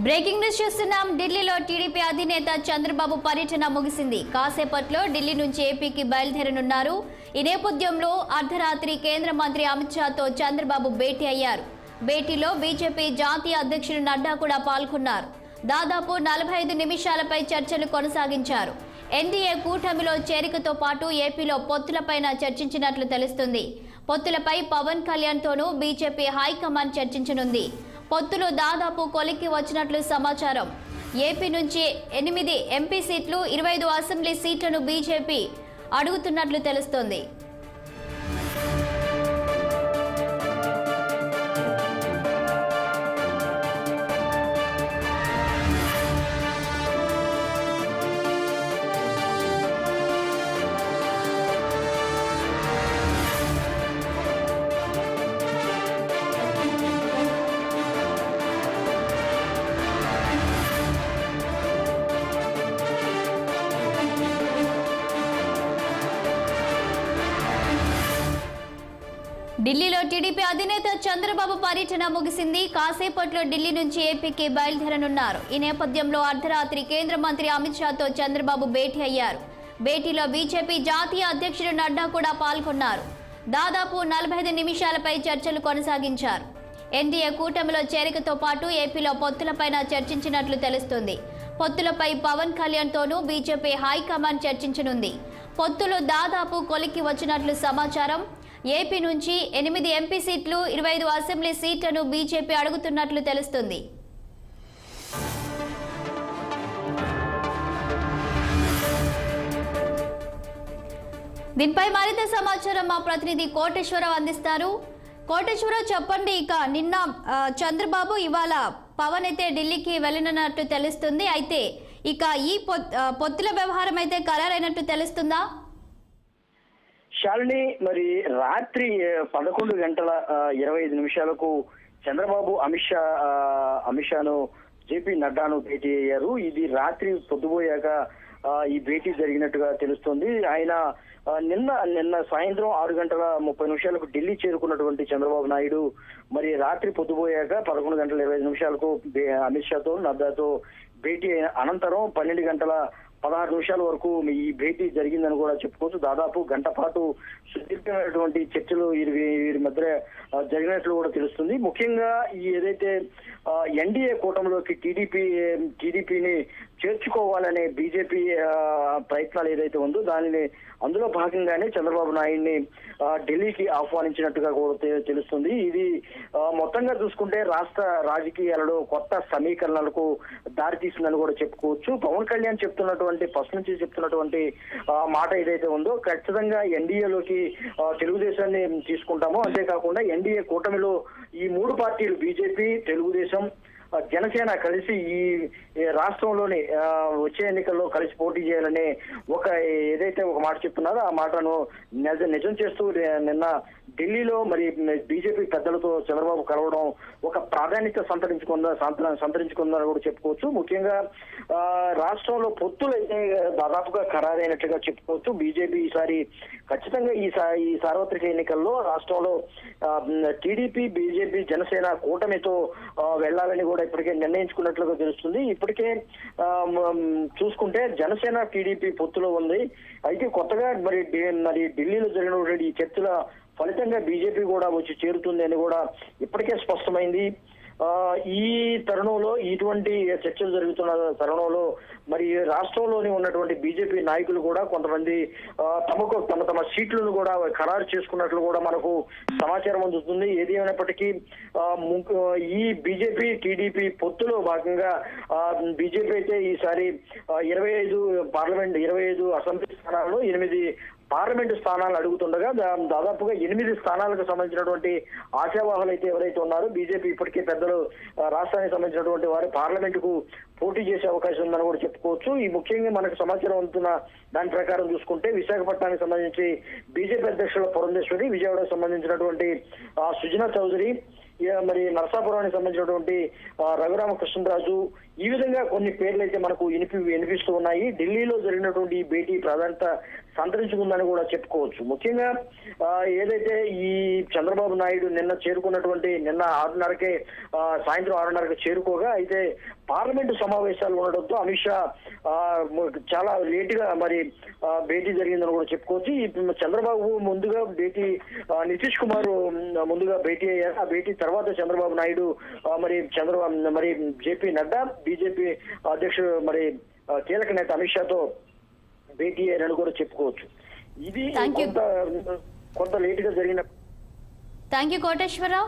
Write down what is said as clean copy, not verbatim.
Breaking news చూస్తున్నాం. ఢిల్లీలో TDP అధినేత చంద్రబాబు పర్యటన ముగిసింది. కాసేపట్లో ఢిల్లీ నుంచి ఏపీకి బయలుదేరనున్నారు. ఈ నేపథ్యంలో అర్ధరాత్రి కేంద్ర మంత్రి అమిత్ షాతో చంద్రబాబు భేటీ అయ్యారు. భేటీలో బీజేపీ జాతీయ అధ్యక్షుడు నడ్డా కూడా పాల్గొన్నారు. దాదాపు 45 నిమిషాలపై చర్చలు కొనసాగించారు. ఎన్డీఏ కూటమిలో చేరికతో పాటు ఏపీలో పొత్తులపైన చర్చించినట్లు తెలుస్తుంది. పొత్తులపై పవన్ కళ్యాణ్తోనూ బీజేపీ హైకమాండ్ చర్చించనుంది. పొత్తులు దాదాపు కొలిక్కి వచ్చినట్లు సమాచారం. ఏపీ నుంచి 8 ఎంపీ సీట్లు, 25 అసెంబ్లీ సీట్లను బీజేపీ అడుగుతున్నట్లు తెలుస్తోంది. ఢిల్లీలో టీడీపీ అధినేత చంద్రబాబు పర్యటన ముగిసింది. కాసేపట్లో ఢిల్లీ నుంచి ఏపీకి బయలుదేరనున్నారు. ఈ నేపథ్యంలో అర్ధరాత్రి కేంద్ర మంత్రి అమిత్ షాతో చంద్రబాబు భేటీ అయ్యారు. భేటీలో బీజేపీ జాతీయ అధ్యక్షుడు నడ్డా కూడా పాల్గొన్నారు. దాదాపు 45 నిమిషాలపై చర్చలు కొనసాగించారు. ఎన్డీఏ కూటమిలో చేరికతో పాటు ఏపీలో పొత్తులపైన చర్చించినట్లు తెలుస్తుంది. పొత్తులపై పవన్ కళ్యాణ్తోనూ బీజేపీ హైకమాండ్ చర్చించనుంది. పొత్తులు దాదాపు కొలిక్కి వచ్చినట్లు సమాచారం. ఏపీ నుంచి 8 ఎంపీ సీట్లు, 25 అసెంబ్లీ సీట్లను బీజేపీ అడుగుతున్నట్లు తెలుస్తుంది. దీనిపై మరింత సమాచారం మా ప్రతినిధి కోటేశ్వరరావు అందిస్తారు. కోటేశ్వరరావు, చెప్పండి. ఇక నిన్న చంద్రబాబు, ఇవాళ పవన్ అయితే ఢిల్లీకి వెళ్ళనున్నట్టు తెలుస్తుంది. అయితే ఇక ఈ పొత్తుల వ్యవహారం అయితే ఖరారైనట్టు తెలుస్తుందా? శాలిని, మరి రాత్రి 11:25 చంద్రబాబు అమిత్ షాను జేపీ నడ్డాను భేటీ అయ్యారు. ఇది రాత్రి పొద్దుపోయాక ఈ భేటీ జరిగినట్టుగా తెలుస్తోంది. ఆయన నిన్న సాయంత్రం 6:30 ఢిల్లీ చేరుకున్నటువంటి చంద్రబాబు నాయుడు మరి రాత్రి పొద్దుపోయాక 11:25 అమిత్ షాతో నడ్డాతో భేటీ అయిన అనంతరం 12:16 వరకు ఈ భేటీ జరిగిందని కూడా చెప్పుకోవచ్చు. దాదాపు గంట పాటు సుదీర్ఘమైనటువంటి చర్చలు వీరి మధ్య జరిగినట్లు కూడా తెలుస్తుంది. ముఖ్యంగా ఈ ఏదైతే ఎన్డీఏ కూటమిలోకి టీడీపీని చేర్చుకోవాలనే బీజేపీ ప్రయత్నాలు ఏదైతే ఉందో అందులో భాగంగానే చంద్రబాబు నాయుడిని ఢిల్లీకి ఆహ్వానించినట్టుగా కూడా తెలుస్తుంది. ఇది మొత్తంగా చూసుకుంటే రాష్ట్ర రాజకీయాలలో కొత్త సమీకరణలకు దారితీసిందని కూడా చెప్పుకోవచ్చు. పవన్ కళ్యాణ్ ఫస్ట్ నుంచి చెప్తున్నటువంటి మాట ఏదైతే ఉందో, ఖచ్చితంగా ఎన్డీఏలోకి తెలుగుదేశాన్ని తీసుకుంటాము. అంతేకాకుండా ఎన్డీఏ కూటమిలో ఈ 3 పార్టీలు బీజేపీ, తెలుగుదేశం, జనసేన కలిసి ఈ రాష్ట్రంలోని వచ్చే ఎన్నికల్లో కలిసి పోటీ చేయాలనే ఏదైతే ఒక మాట చెప్తున్నారో ఆ మాటను నిజం చేస్తూ నిన్న ఢిల్లీలో మరి బీజేపీ పెద్దలతో చంద్రబాబు కలవడం ఒక ప్రాధాన్యత సంతరించుకుందని కూడా చెప్పుకోవచ్చు. ముఖ్యంగా రాష్ట్రంలో పొత్తులు అయితే దాదాపుగా ఖరారైనట్లుగా చెప్పుకోవచ్చు. బీజేపీ ఈసారి ఖచ్చితంగా ఈ సార్వత్రిక ఎన్నికల్లో రాష్ట్రంలో టీడీపీ, బీజేపీ, జనసేన కూటమితో వెళ్లాలని కూడా ఇప్పటికే నిర్ణయించుకున్నట్లుగా తెలుస్తుంది. ఇప్పటికే చూసుకుంటే జనసేన టీడీపీ పొత్తులో ఉంది. అయితే కొత్తగా మరి ఢిల్లీలో జరిగినటువంటి ఈ చర్చల ఫలితంగా బీజేపీ కూడా వచ్చి చేరుతుంది అని కూడా ఇప్పటికే స్పష్టమైంది. ఈ తరుణంలో ఇటువంటి చర్చలు జరుగుతున్న తరుణంలో మరి రాష్ట్రంలోని ఉన్నటువంటి బీజేపీ నాయకులు కూడా కొంతమంది తమ సీట్లను కూడా ఖరారు చేసుకున్నట్లు కూడా మనకు సమాచారం అందుతుంది. ఏది ఏమైనప్పటికీ ఈ బీజేపీ టీడీపీ పొత్తులో భాగంగా బీజేపీ అయితే ఈసారి 25 అసెంబ్లీ స్థానాల్లో 8 పార్లమెంటు స్థానాలు అడుగుతుండగా దాదాపుగా 8 స్థానాలకు సంబంధించినటువంటి ఆశావాహులు అయితే ఎవరైతే ఉన్నారో బీజేపీ ఇప్పటికే పెద్దలు రాష్ట్రానికి సంబంధించినటువంటి వారు పార్లమెంటుకు పోటీ చేసే అవకాశం ఉందని కూడా చెప్పుకోవచ్చు. ఈ ముఖ్యంగా మనకు సమాచారం అందుతున్న దాని ప్రకారం చూసుకుంటే విశాఖపట్నానికి సంబంధించి బీజేపీ అధ్యక్షుల పురంధేశ్వరి, విజయవాడకు సంబంధించినటువంటి సుజనా చౌదరి, మరి నరసాపురానికి సంబంధించినటువంటి రఘురామకృష్ణరాజు, ఈ విధంగా కొన్ని పేర్లు అయితే మనకు వినిపిస్తూ ఉన్నాయి. ఢిల్లీలో జరిగినటువంటి ఈ భేటీ ప్రాధాన్యత సంతరించుకుందని కూడా చెప్పుకోవచ్చు. ముఖ్యంగా ఏదైతే ఈ చంద్రబాబు నాయుడు నిన్న 6:30కే సాయంత్రం 6:30కి చేరుకోగా అయితే పార్లమెంటు సమావేశాలు ఉండడంతో అమిత్ షా చాలా లేటుగా మరి భేటీ జరిగిందని కూడా చెప్పుకోవచ్చు. చంద్రబాబు ముందుగా భేటీ నితీష్ కుమార్ ముందుగా భేటీ అయ్యారు. ఆ భేటీ తర్వాత చంద్రబాబు నాయుడు మరి జేపీ నడ్డా బీజేపీ అధ్యక్షుడు మరి కీలక నేత అమిత్ షాతో భేటీ అయ్యారని కూడా చెప్పుకోవచ్చు. ఇది కొంత లేటుగా జరిగిన. Thank you Koteswararao.